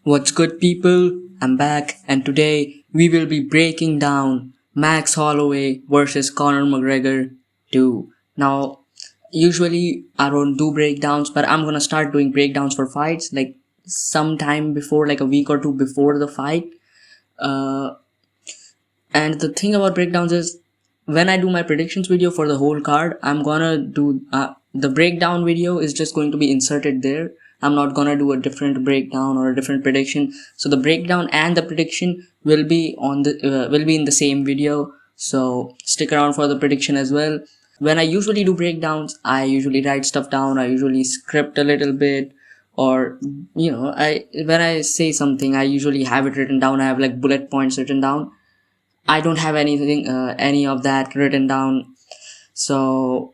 What's good, people? I'm back, and today we will be breaking down Max Holloway versus Conor McGregor 2. Now, usually I don't do breakdowns, but I'm gonna start doing breakdowns for fights like sometime before, like a week or two before the fight. Uh, and the thing about breakdowns is when I do my predictions video for the whole card, I'm gonna do the breakdown video is just going to be inserted there. I'm not gonna do a different breakdown or a different prediction. So the breakdown and the prediction will be in the same video. So stick around for the prediction as well. When I usually do breakdowns, I usually write stuff down. I usually script a little bit, or I when I say something, I usually have it written down. I have like bullet points written down. I don't have any of that written down. So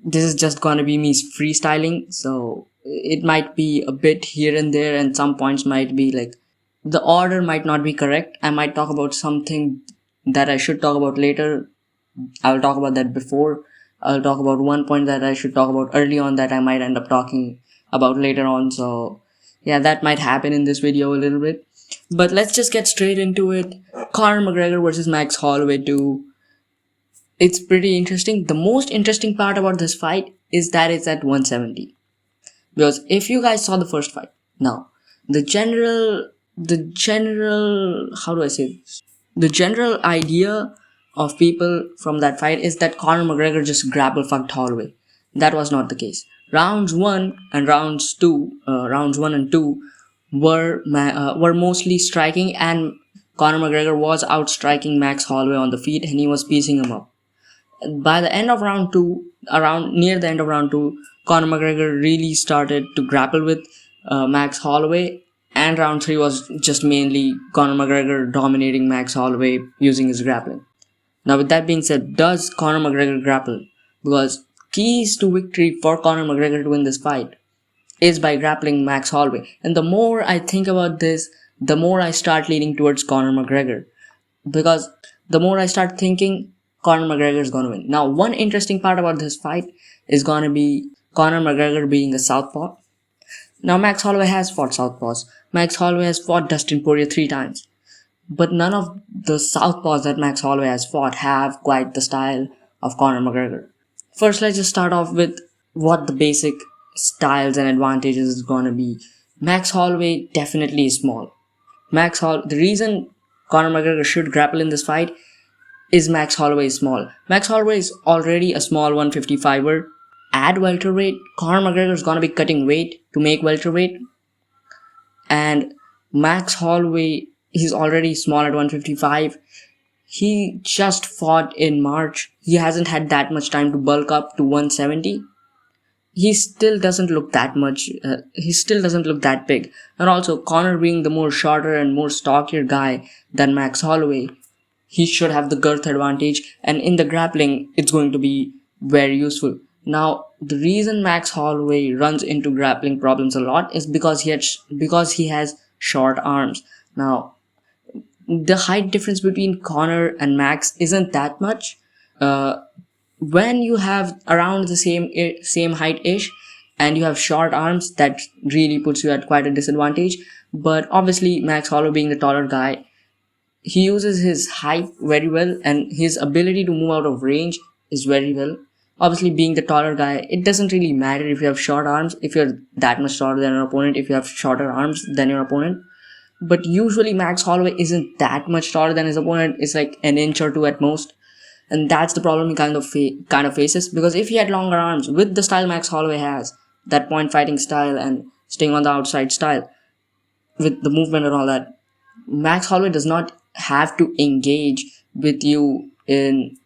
this is just gonna be me freestyling. So it might be a bit here and there, and some points might be like the order might not be correct. I might talk about something that I should talk about later. I'll talk about that before. I'll talk about one point that I should talk about early on that I might end up talking about later on. So yeah, that might happen in this video a little bit. But let's just get straight into it. Conor McGregor versus Max Holloway 2. It's pretty interesting. The most interesting part about this fight is that it's at 170. Because if you guys saw the first fight, now the general how do I say this? The general idea of people from that fight is that Conor McGregor just grapple fucked Holloway. That was not the case. Rounds 1 and rounds 2 were mostly striking, and Conor McGregor was outstriking Max Holloway on the feet, and he was piecing him up. By the end of round 2, around near the end of round 2, Conor McGregor really started to grapple with Max Holloway, and round 3 was just mainly Conor McGregor dominating Max Holloway using his grappling. Now, with that being said, does Conor McGregor grapple? Because keys to victory for Conor McGregor to win this fight is by grappling Max Holloway. And the more I think about this, the more I start leaning towards Conor McGregor. Because the more I start thinking, Conor McGregor is going to win. Now, one interesting part about this fight is going to be Conor McGregor being a southpaw. Now, Max Holloway has fought southpaws. Max Holloway has fought Dustin Poirier 3 times. But none of the southpaws that Max Holloway has fought have quite the style of Conor McGregor. First, let's just start off with what the basic styles and advantages is going to be. Max Holloway definitely is small. The reason Conor McGregor should grapple in this fight is Max Holloway is small. Max Holloway is already a small 155er. Add welterweight, Conor McGregor is going to be cutting weight to make welterweight. And Max Holloway, he's already small at 155. He just fought in March. He hasn't had that much time to bulk up to 170. He still doesn't look that big. And also, Conor being the more shorter and more stockier guy than Max Holloway, he should have the girth advantage, and in the grappling, it's going to be very useful. Now, the reason Max Holloway runs into grappling problems a lot is because he has short arms. Now, the height difference between Conor and Max isn't that much. When you have around the same height-ish and you have short arms, that really puts you at quite a disadvantage. But obviously, Max Holloway being the taller guy, he uses his height very well, and his ability to move out of range is very well. Obviously, being the taller guy, it doesn't really matter if you have short arms, if you're that much taller than your opponent, if you have shorter arms than your opponent. But usually Max Holloway isn't that much taller than his opponent. It's like an inch or two at most. And that's the problem he kind of faces. Because if he had longer arms, with the style Max Holloway has, that point fighting style and staying on the outside style, with the movement and all that, Max Holloway does not have to engage with you in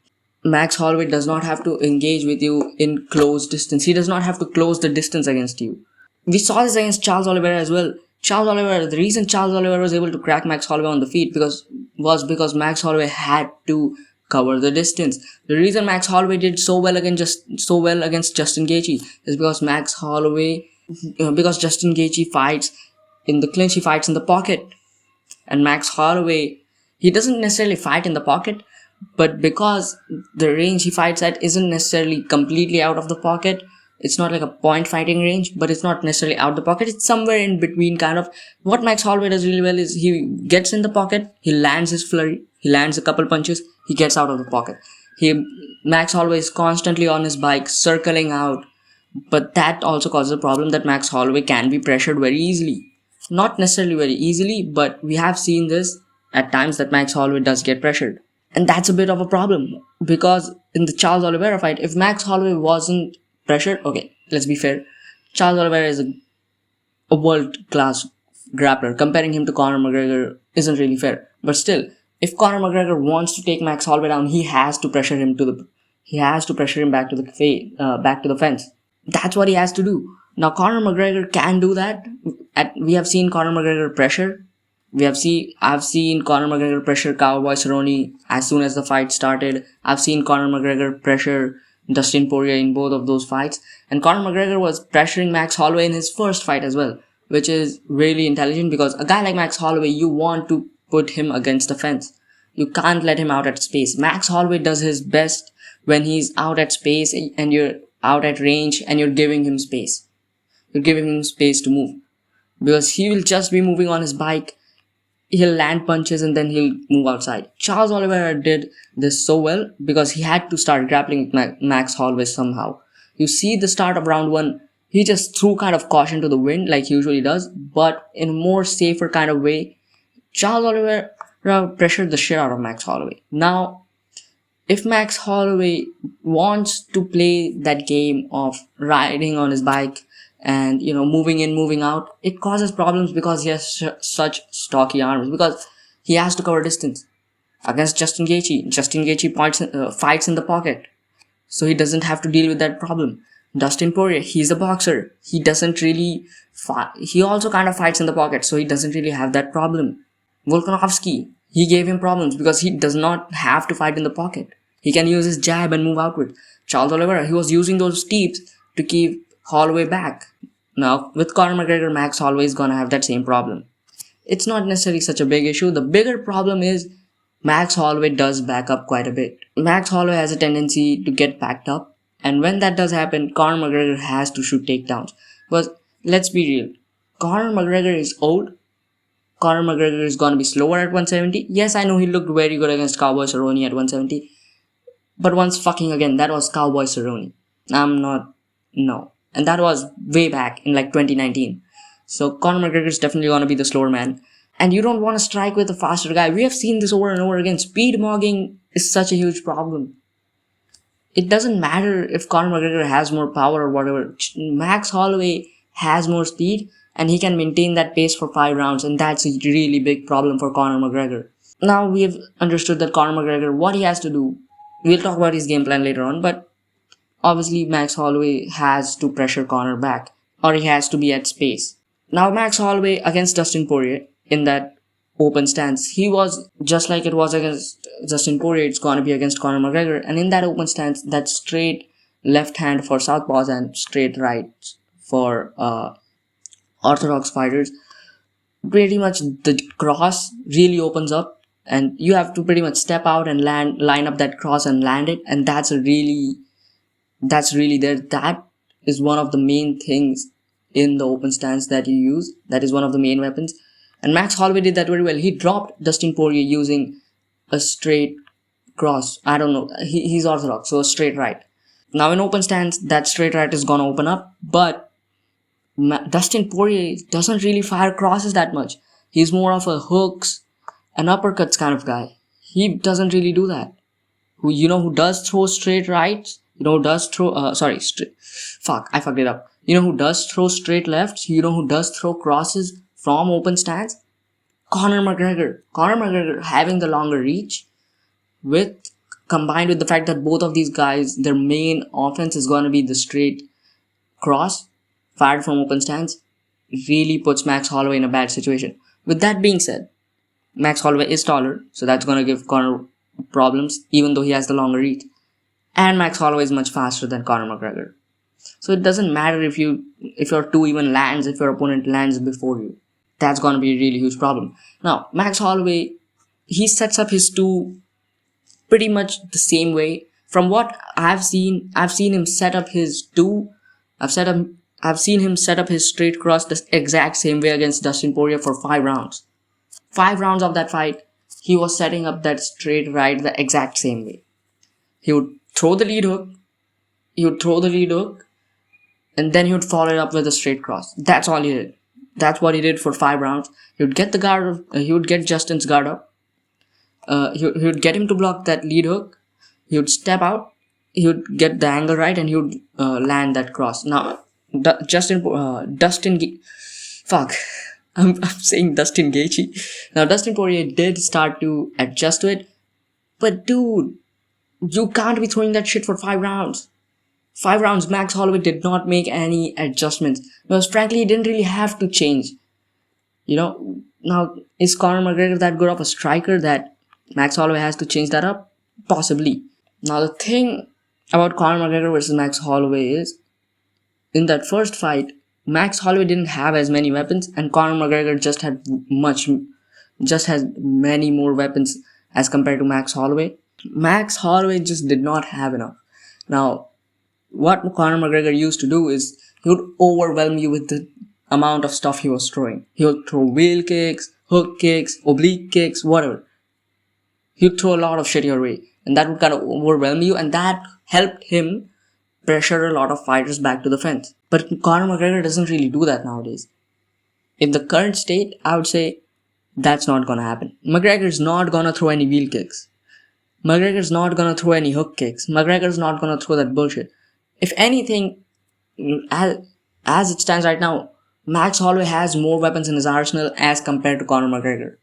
close distance. He does not have to close the distance against you. We saw this against Charles Oliveira as well. The reason Charles Oliveira was able to crack Max Holloway on the feet was because Max Holloway had to cover the distance. The reason Max Holloway did so well against Justin Gaethje is because because Justin Gaethje fights in the clinch, he fights in the pocket, and Max Holloway, he doesn't necessarily fight in the pocket, but because the range he fights at isn't necessarily completely out of the pocket, It's not like a point fighting range, but it's not necessarily out the pocket. It's somewhere in between, kind of. What Max Holloway does really well is he gets in the pocket, he lands his flurry, he lands a couple punches, he gets out of the pocket. Max Holloway is constantly on his bike, circling out, but that also causes a problem that Max Holloway can be pressured very easily. Not necessarily very easily, but we have seen this at times that Max Holloway does get pressured. And that's a bit of a problem because in the Charles Oliveira fight, if Max Holloway wasn't pressured, okay, let's be fair. Charles Oliveira is a world class grappler. Comparing him to Conor McGregor isn't really fair. But still, if Conor McGregor wants to take Max Holloway down, he has to pressure him back to the fence. That's what he has to do. Now Conor McGregor can do that. We have seen Conor McGregor pressure. I've seen Conor McGregor pressure Cowboy Cerrone as soon as the fight started. I've seen Conor McGregor pressure Dustin Poirier in both of those fights. And Conor McGregor was pressuring Max Holloway in his first fight as well, which is really intelligent because a guy like Max Holloway, you want to put him against the fence. You can't let him out at space. Max Holloway does his best when he's out at space and you're out at range and you're giving him space. You're giving him space to move. Because he will just be moving on his bike. He'll land punches and then he'll move outside. Charles Oliveira did this so well because he had to start grappling with Max Holloway somehow. You see the start of round 1, he just threw kind of caution to the wind like he usually does, but in a more safer kind of way. Charles Oliveira pressured the shit out of Max Holloway. Now, if Max Holloway wants to play that game of riding on his bike and moving in, moving out, it causes problems because he has such stocky arms, because he has to cover distance against Justin Gaethje. Justin Gaethje fights in the pocket, so he doesn't have to deal with that problem. Dustin Poirier, he's a boxer, he doesn't really he also kind of fights in the pocket, so he doesn't really have that problem. Volkanovski, he gave him problems because he does not have to fight in the pocket. He can use his jab and move outward. Charles Oliveira, he was using those steeps to keep Holloway back. Now, with Conor McGregor, Max Holloway is gonna have that same problem. It's not necessarily such a big issue. The bigger problem is Max Holloway does back up quite a bit. Max Holloway has a tendency to get backed up, and when that does happen, Conor McGregor has to shoot takedowns. But let's be real. Conor McGregor is old. Conor McGregor is gonna be slower at 170. Yes, I know he looked very good against Cowboy Cerrone at 170. But once fucking again, that was Cowboy Cerrone. No. And that was way back in like 2019. So Conor McGregor is definitely going to be the slower man. And you don't want to strike with a faster guy. We have seen this over and over again. Speed mogging is such a huge problem. It doesn't matter if Conor McGregor has more power or whatever. Max Holloway has more speed and he can maintain that pace for 5 rounds. And that's a really big problem for Conor McGregor. Now we have understood that Conor McGregor, what he has to do. We'll talk about his game plan later on, but obviously Max Holloway has to pressure Conor back, or he has to be at space. Now Max Holloway against Dustin Poirier in that open stance, he was just like it was against Dustin Poirier, it's gonna be against Conor McGregor, and in that open stance, that straight left hand for southpaws and straight right for orthodox fighters, pretty much the cross really opens up. And you have to pretty much step out and line up that cross and land it. And that's really there. That is one of the main things in the open stance that you use. That is one of the main weapons. And Max Holloway did that very well. He dropped Dustin Poirier using a straight cross. I don't know. He's orthodox, so a straight right. Now in open stance, that straight right is going to open up. But Dustin Poirier doesn't really fire crosses that much. He's more of a hooks and uppercuts kind of guy. He doesn't really do that. Who does throw straight rights? Who does throw, I fucked it up. Who does throw straight lefts? Who does throw crosses from open stance? Conor McGregor. Conor McGregor having the longer reach combined with the fact that both of these guys, their main offense is going to be the straight cross fired from open stance, really puts Max Holloway in a bad situation. With that being said, Max Holloway is taller, so that's going to give Conor problems, even though he has the longer reach. And Max Holloway is much faster than Conor McGregor. So it doesn't matter if your two even lands, if your opponent lands before you. That's going to be a really huge problem. Now, Max Holloway, he sets up his two pretty much the same way. From what I've seen him set up his two I've seen him set up his straight cross the exact same way against Dustin Poirier for 5 rounds. 5 rounds of that fight, he was setting up that straight right the exact same way. He would throw the lead hook, and then he would follow it up with a straight cross. That's all he did. That's what he did for 5 rounds. He would get the guard. He would get Justin's guard up. He would get him to block that lead hook. He would step out. He would get the angle right, and he would land that cross. Now, fuck, I'm saying Dustin Gaethje. Now, Dustin Poirier did start to adjust to it, but dude, you can't be throwing that shit for 5 rounds. 5 rounds, Max Holloway did not make any adjustments because frankly, he didn't really have to change. Now, is Conor McGregor that good of a striker that Max Holloway has to change that up? Possibly. Now, the thing about Conor McGregor versus Max Holloway is, in that first fight, Max Holloway didn't have as many weapons, and Conor McGregor just has many more weapons as compared to Max Holloway. Max Holloway just did not have enough. Now, what Conor McGregor used to do is he would overwhelm you with the amount of stuff he was throwing. He would throw wheel kicks, hook kicks, oblique kicks, whatever. He would throw a lot of shit your way, and that would kind of overwhelm you, and that helped him pressure a lot of fighters back to the fence. But Conor McGregor doesn't really do that nowadays. In the current state, I would say that's not gonna happen. McGregor's not gonna throw any wheel kicks. McGregor's not gonna throw any hook kicks. McGregor's not gonna throw that bullshit. If anything, as it stands right now, Max Holloway has more weapons in his arsenal as compared to Conor McGregor,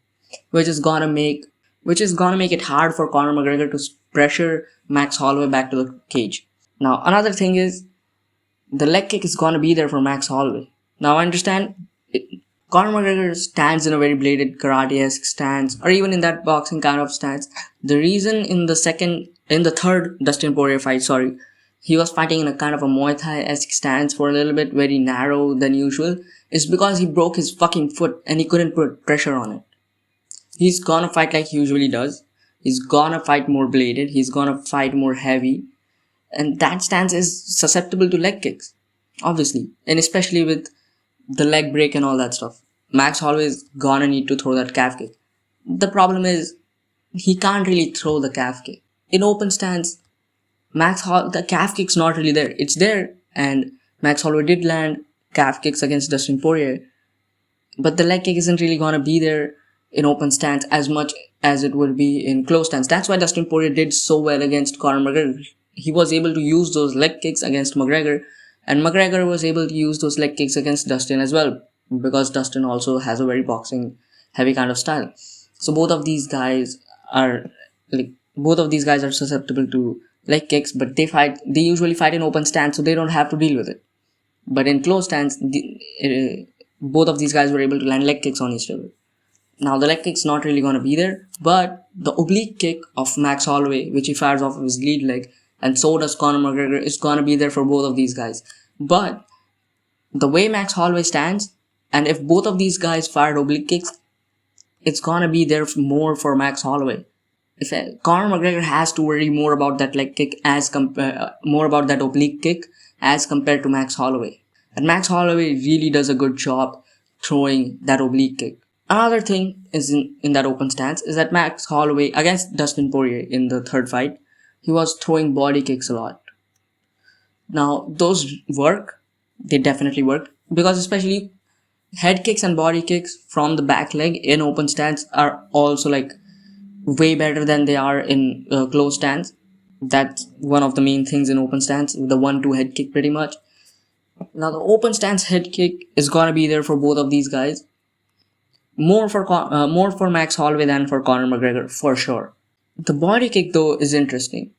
which is gonna make it hard for Conor McGregor to pressure Max Holloway back to the cage. Now, another thing is, the leg kick is gonna be there for Max Holloway. Now, I understand Conor McGregor stands in a very bladed karate-esque stance, or even in that boxing kind of stance. The reason in the third Dustin Poirier fight, he was fighting in a kind of a Muay Thai-esque stance for a little bit, very narrow than usual, is because he broke his fucking foot and he couldn't put pressure on it. He's gonna fight like he usually does. He's gonna fight more bladed. He's gonna fight more heavy. And that stance is susceptible to leg kicks, obviously. And especially with the leg break and all that stuff. Max Holloway is gonna need to throw that calf kick. The problem is, he can't really throw the calf kick. In open stance, the calf kick's not really there. It's there, and Max Holloway did land calf kicks against Dustin Poirier. But the leg kick isn't really gonna be there in open stance as much as it would be in close stance. That's why Dustin Poirier did so well against Conor McGregor. He was able to use those leg kicks against McGregor, and McGregor was able to use those leg kicks against Dustin as well, because Dustin also has a very boxing heavy kind of style. So both of these guys are susceptible to leg kicks, but they usually fight in open stance, so they don't have to deal with it. But in close stance, both of these guys were able to land leg kicks on each other. Now, the leg kick's not really going to be there, but the oblique kick of Max Holloway, which he fires off of his lead leg, and so does Conor McGregor, is going to be there for both of these guys. But the way Max Holloway stands, and if both of these guys fired oblique kicks, it's going to be there more for Max Holloway. If Conor McGregor has to worry more about that leg kick more about that oblique kick as compared to Max Holloway. And Max Holloway really does a good job throwing that oblique kick. Another thing is in that open stance is that Max Holloway against Dustin Poirier in the third fight, he was throwing body kicks a lot. Now, those work. They definitely work, because especially head kicks and body kicks from the back leg in open stance are also way better than they are in closed stance. That's one of the main things in open stance, the 1-2 head kick pretty much. Now, the open stance head kick is gonna be there for both of these guys. More for Max Holloway than for Conor McGregor, for sure. The body kick, though, is interesting.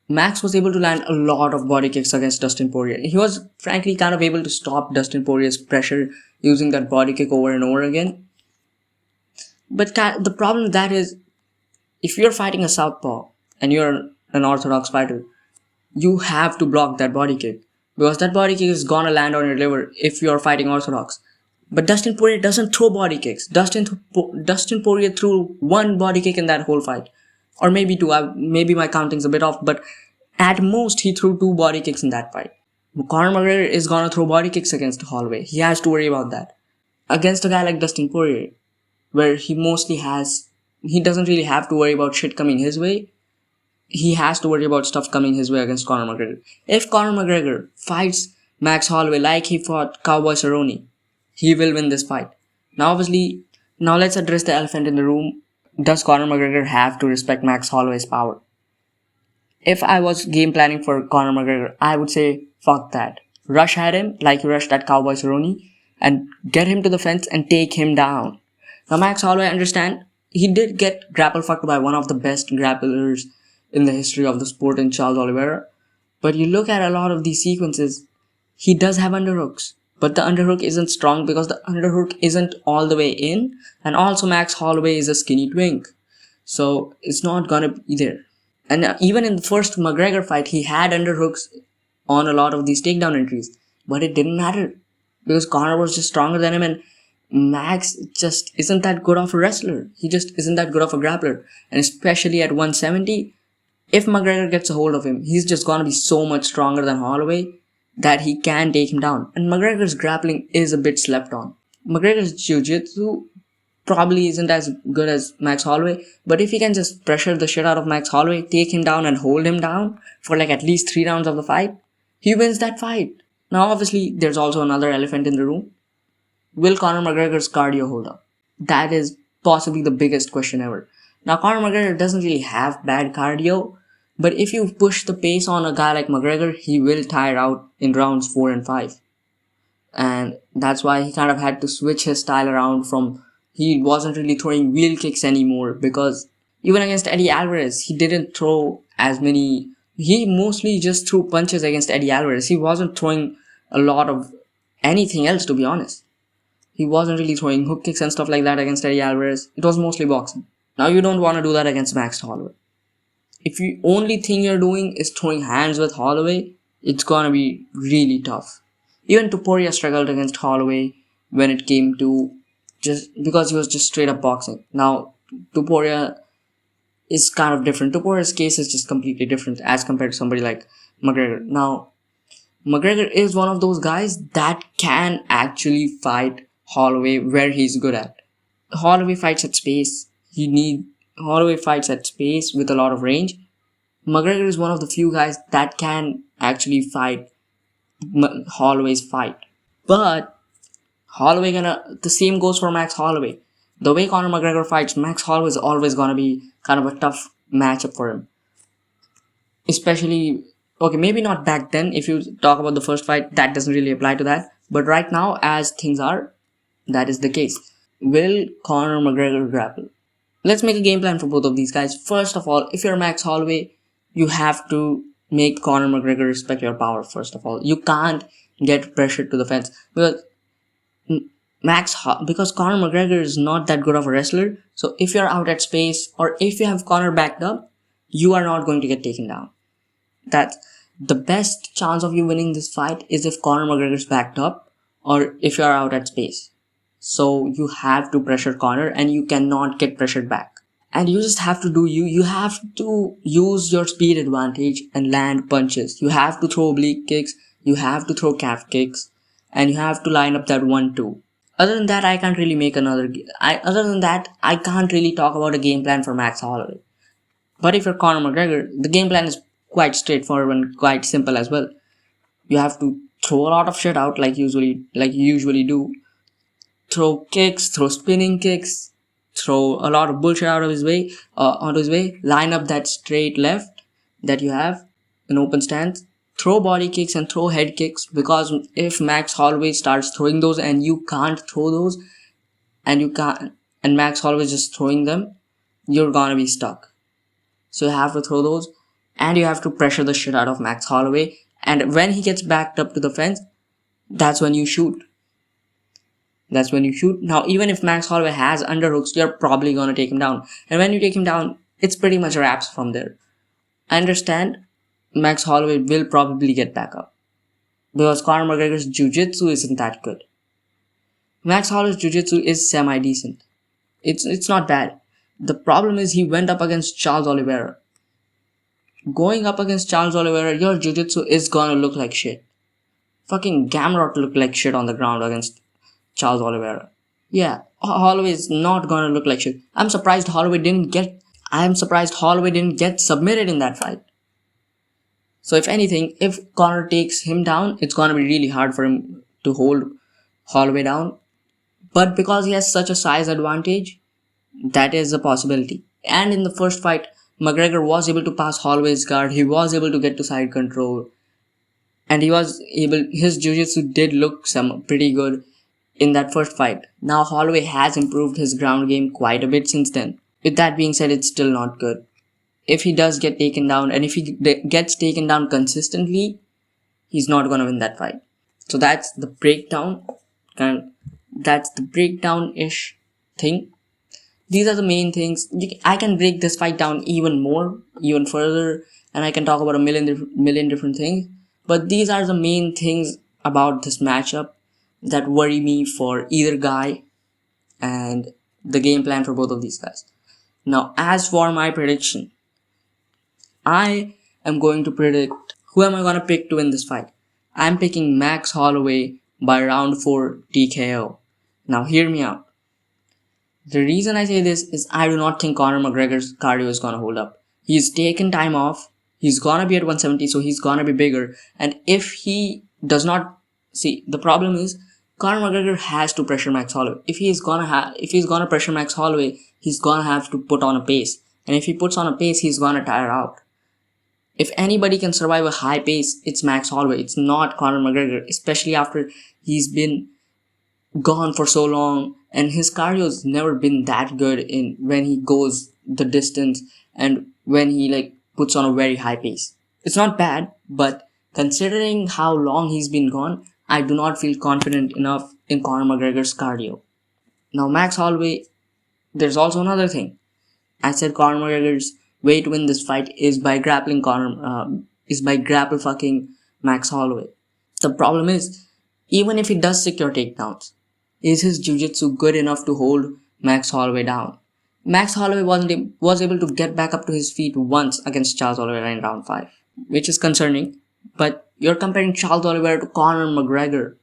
Max was able to land a lot of body kicks against Dustin Poirier. He was, frankly, kind of able to stop Dustin Poirier's pressure using that body kick over and over again. But the problem with that is, if you're fighting a southpaw and you're an orthodox fighter, you have to block that body kick, because that body kick is gonna land on your liver if you're fighting orthodox. But Dustin Poirier doesn't throw body kicks. Dustin Poirier threw one body kick in that whole fight. Or maybe two. Maybe my counting's a bit off, but at most he threw 2 body kicks in that fight. Conor McGregor is gonna throw body kicks against Holloway. He has to worry about that. Against a guy like Dustin Poirier, where he doesn't really have to worry about shit coming his way. He has to worry about stuff coming his way against Conor McGregor. If Conor McGregor fights Max Holloway like he fought Cowboy Cerrone, he will win this fight. Now, obviously, now let's address the elephant in the room. Does Conor McGregor have to respect Max Holloway's power? If I was game planning for Conor McGregor, I would say, fuck that. Rush at him like you rushed at Cowboy Cerrone and get him to the fence and take him down. Now, Max Holloway, understand, he did get grapple fucked by one of the best grapplers in the history of the sport in Charles Oliveira. But you look at a lot of these sequences, he does have underhooks. But the underhook isn't strong because the underhook isn't all the way in. And also Max Holloway is a skinny twink. So it's not gonna be there. And even in the first McGregor fight, he had underhooks on a lot of these takedown entries. But it didn't matter. Because Conor was just stronger than him and Max just isn't that good of a wrestler. He just isn't that good of a grappler. And especially at 170, if McGregor gets a hold of him, he's just gonna be so much stronger than Holloway that he can take him down. And McGregor's grappling is a bit slept on. McGregor's jiu-jitsu probably isn't as good as Max Holloway, but if he can just pressure the shit out of Max Holloway, take him down and hold him down for like at least 3 rounds of the fight, he wins that fight. Now obviously there's also another elephant in the room. Will Conor McGregor's cardio hold up? That is possibly the biggest question ever. Now Conor McGregor doesn't really have bad cardio, but if you push the pace on a guy like McGregor, he will tire out in rounds 4 and 5. And that's why he kind of had to switch his style around from, he wasn't really throwing wheel kicks anymore, because even against Eddie Alvarez, he didn't throw as many, he mostly just threw punches against Eddie Alvarez. He wasn't throwing a lot of anything else, to be honest. He wasn't really throwing hook kicks and stuff like that against Eddie Alvarez. It was mostly boxing. Now you don't want to do that against Max Holloway. If the only thing you're doing is throwing hands with Holloway, it's gonna be really tough. Even Topuria struggled against Holloway when it came to, just because he was just straight up boxing. Now Topuria is kind of different. Topuria's case is just completely different as compared to somebody like McGregor. Now McGregor is one of those guys that can actually fight Holloway where he's good at. Holloway fights at space. Holloway fights at space with a lot of range. McGregor is one of the few guys that can actually fight Holloway's fight. But the same goes for Max Holloway. The way Conor McGregor fights, Max Holloway is always gonna be kind of a tough matchup for him. Especially, okay, maybe not back then. If you talk about the first fight, that doesn't really apply to that. But right now, as things are, that is the case. Will Conor McGregor grapple? Let's make a game plan for both of these guys. First of all, if you're Max Holloway, you have to make Conor McGregor respect your power, first of all. You can't get pressured to the fence. Because Conor McGregor is not that good of a wrestler. So if you're out at space, or if you have Conor backed up, you are not going to get taken down. That the best chance of you winning this fight is if Conor McGregor is backed up, or if you're out at space. So you have to pressure Conor and you cannot get pressured back. And you just have to do you have to use your speed advantage and land punches. You have to throw oblique kicks, you have to throw calf kicks, and you have to line up that 1-2. Other than that, I can't really make I can't really talk about a game plan for Max Holloway. But if you're Conor McGregor, the game plan is quite straightforward and quite simple as well. You have to throw a lot of shit out like you usually do. Throw kicks, throw spinning kicks, throw a lot of bullshit onto his way, line up that straight left that you have in open stance, throw body kicks and throw head kicks, because if Max Holloway starts throwing those and you can't throw those, and Max Holloway is just throwing them, you're gonna be stuck. So you have to throw those, and you have to pressure the shit out of Max Holloway, and when he gets backed up to the fence, that's when you shoot. Now, even if Max Holloway has underhooks, you're probably gonna take him down. And when you take him down, it's pretty much wraps from there. I understand Max Holloway will probably get back up, because Conor McGregor's jiu-jitsu isn't that good. Max Holloway's jiu-jitsu is semi-decent. It's not bad. The problem is he went up against Charles Oliveira. Going up against Charles Oliveira, your jiu-jitsu is gonna look like shit. Fucking Gamrot looked like shit on the ground against Charles Oliveira. Yeah, Holloway is not gonna look like shit. I'm surprised Holloway didn't get submitted in that fight. So if anything, if Conor takes him down, it's gonna be really hard for him to hold Holloway down. But because he has such a size advantage, that is a possibility. And in the first fight, McGregor was able to pass Holloway's guard. He was able to get to side control, and his jiu-jitsu did look some pretty good in that first fight. Now Holloway has improved his ground game quite a bit since then. With that being said, it's still not good. If he does get taken down, and if he gets taken down consistently, he's not gonna win that fight. So that's the breakdown. And that's the breakdown-ish thing. These are the main things. I can break this fight down even more, even further, and I can talk about a million different things. But these are the main things about this matchup that worry me for either guy and the game plan for both of these guys. Now, as for my prediction, I am going to predict who am I going to pick to win this fight. I'm picking Max Holloway by round 4 TKO. Now, hear me out. The reason I say this is I do not think Conor McGregor's cardio is gonna hold up. He's taken time off. He's gonna be at 170, so he's gonna be bigger. And if he does not see, the problem is Conor McGregor has to pressure Max Holloway. If he's gonna pressure Max Holloway, he's gonna have to put on a pace. And if he puts on a pace, he's gonna tire out. If anybody can survive a high pace, it's Max Holloway. It's not Conor McGregor, especially after he's been gone for so long, and his cardio's never been that good in when he goes the distance and when he puts on a very high pace. It's not bad, but considering how long he's been gone, I do not feel confident enough in Conor McGregor's cardio. Now Max Holloway, there's also another thing. I said Conor McGregor's way to win this fight is by grapple fucking Max Holloway. The problem is, even if he does secure takedowns, is his jiu-jitsu good enough to hold Max Holloway down? Max Holloway was able to get back up to his feet once against Charles Oliveira in round 5, which is concerning. But you're comparing Charles Oliveira to Conor McGregor.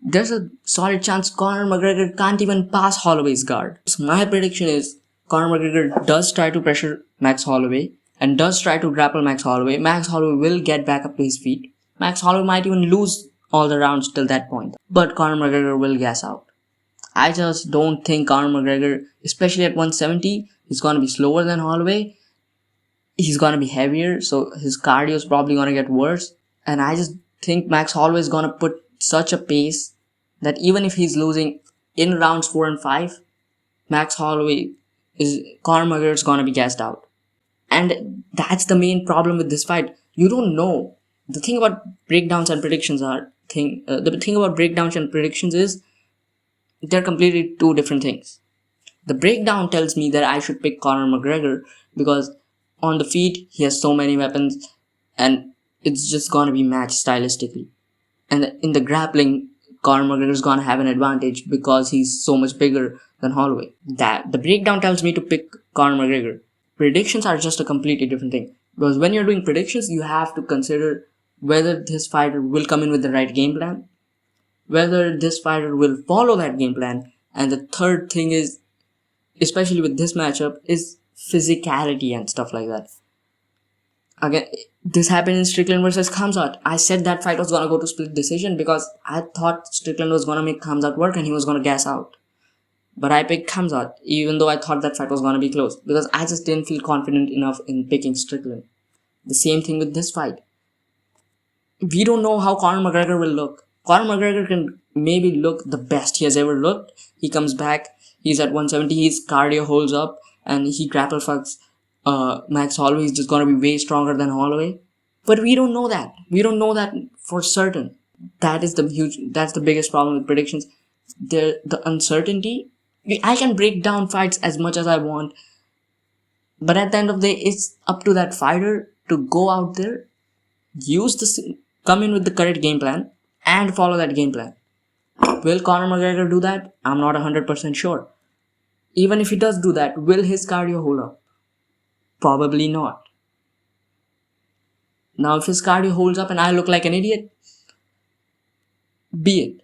There's a solid chance Conor McGregor can't even pass Holloway's guard. So my prediction is Conor McGregor does try to pressure Max Holloway and does try to grapple Max Holloway. Max Holloway will get back up to his feet. Max Holloway might even lose all the rounds till that point, but Conor McGregor will gas out. I just don't think Conor McGregor, especially at 170, is going to be slower than Holloway. He's going to be heavier, so his cardio is probably going to get worse. And I just think Max Holloway is going to put such a pace that even if he's losing in rounds 4 and 5, Conor McGregor is going to be gassed out. And that's the main problem with this fight. You don't know. The thing about breakdowns and predictions is they're completely two different things. The breakdown tells me that I should pick Conor McGregor because on the feet he has so many weapons and it's just gonna be matched stylistically. And in the grappling, Conor McGregor is gonna have an advantage because he's so much bigger than Holloway. That the breakdown tells me to pick Conor McGregor. Predictions are just a completely different thing. Because when you're doing predictions, you have to consider whether this fighter will come in with the right game plan, whether this fighter will follow that game plan, and the third thing is, especially with this matchup, is physicality and stuff like that. Again, this happened in Strickland versus Khamzat. I said that fight was gonna go to split decision because I thought Strickland was gonna make Khamzat work and he was gonna gas out. But I picked Khamzat, even though I thought that fight was gonna be close, because I just didn't feel confident enough in picking Strickland. The same thing with this fight. We don't know how Conor McGregor will look. Conor McGregor can maybe look the best he has ever looked. He comes back, he's at 170, his cardio holds up, and he grapple fucks Max Holloway. He's just gonna be way stronger than Holloway. But we don't know that. We don't know that for certain. That's the biggest problem with predictions. The uncertainty. I can break down fights as much as I want, but at the end of the day, it's up to that fighter to go out there, come in with the correct game plan, and follow that game plan. Will Conor McGregor do that? I'm not 100% sure. Even if he does do that, will his cardio hold up? Probably not. Now, if his cardio holds up and I look like an idiot, Be it.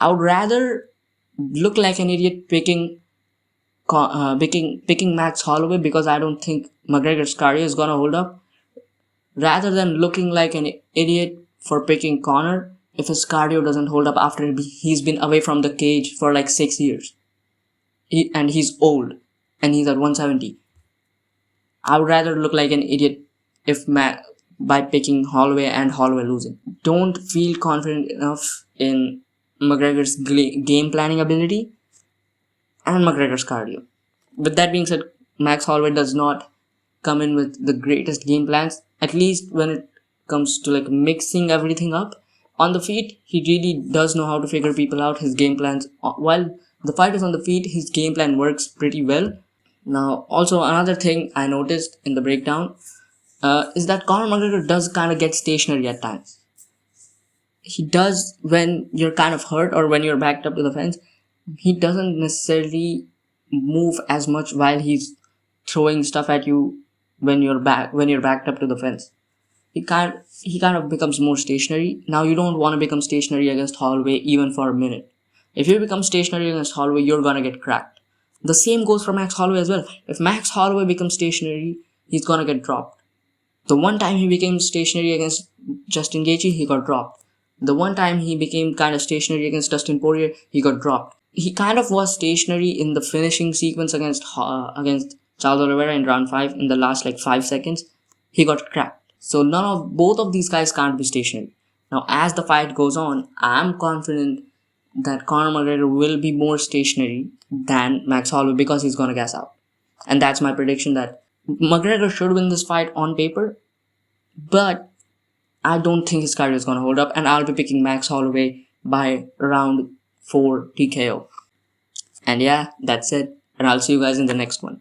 I would rather look like an idiot picking Max Holloway because I don't think McGregor's cardio is gonna hold up, rather than looking like an idiot for picking Conor if his cardio doesn't hold up after he's been away from the cage for like 6 years. And he's old and he's at 170. I would rather look like an idiot if by picking Holloway and Holloway losing. Don't feel confident enough in McGregor's game planning ability and McGregor's cardio. With that being said, Max Holloway does not come in with the greatest game plans, at least when it comes to like mixing everything up. On the feet, he really does know how to figure people out. His game plans, while the fight is on the feet, his game plan works pretty well. Now, also another thing I noticed in the breakdown is that Conor McGregor does kind of get stationary at times. He does when you're kind of hurt or when you're backed up to the fence. He doesn't necessarily move as much while he's throwing stuff at you when you're backed up to the fence. He kind of becomes more stationary. Now you don't want to become stationary against Holloway even for a minute. If you become stationary against Holloway, you're gonna get cracked. The same goes for Max Holloway as well. If Max Holloway becomes stationary, he's gonna get dropped. The one time he became stationary against Justin Gaethje, he got dropped. The one time he became kind of stationary against Dustin Poirier, he got dropped. He kind of was stationary in the finishing sequence against Charles Oliveira in round 5 in the last like 5 seconds. He got cracked. So both of these guys can't be stationary. Now as the fight goes on, I'm confident that Conor McGregor will be more stationary than Max Holloway because he's gonna gas out. And that's my prediction that McGregor should win this fight on paper, but I don't think his cardio is gonna hold up, and I'll be picking Max Holloway by round 4 TKO. And yeah, that's it. And I'll see you guys in the next one.